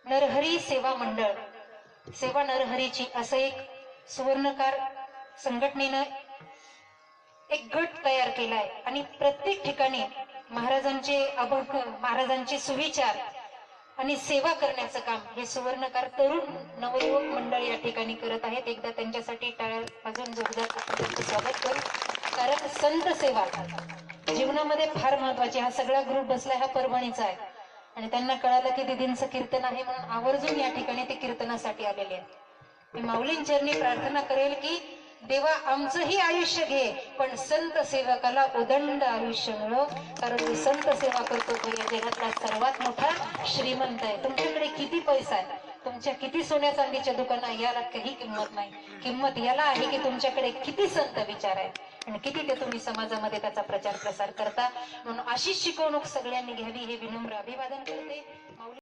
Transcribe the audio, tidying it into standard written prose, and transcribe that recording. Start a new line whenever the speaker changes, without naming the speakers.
नरहरी सेवा मंडळ, सेवा नरहरीची असं एक सुवर्णकार संघटनेनं एक गट तयार केलाय आणि प्रत्येक ठिकाणी महाराजांचे अभंग, महाराजांचे सुविचार आणि सेवा करण्याचं काम हे सुवर्णकार तरुण नवयुवक मंडळ या ठिकाणी करत आहेत. एकदा त्यांच्यासाठी टाळ्या वाजवून जोरदार स्वागत करू. कारण संत सेवा जीवनामध्ये फार महत्वाची. हा सगळा ग्रुप बसलाय हा परभणीचा आहे आणि त्यांना कळालं की दिदींचं कीर्तन आहे म्हणून आवर्जून या ठिकाणी ते कीर्तनासाठी आलेले आहेत. मी माऊलींचरणी प्रार्थना करेल की देवा आमचंही आयुष्य घे, पण संत सेवकाला उदंड आयुष्य मिळो. कारण मी संत सेवा करतो तो या जगातला सर्वात मोठा श्रीमंत आहे. तुमच्याकडे किती पैसा आहे, तुमच्या किती सोन्या चांदीच्या दुकानात, याला काही किंमत नाही. किंमत याला आहे की तुमच्याकडे किती संत विचार आहेत आणि किती ते तुम्ही समाजामध्ये त्याचा प्रचार प्रसार करता. म्हणून अशी शिकवणूक सगळ्यांनी घ्यावी हे विनम्र अभिवादन करते.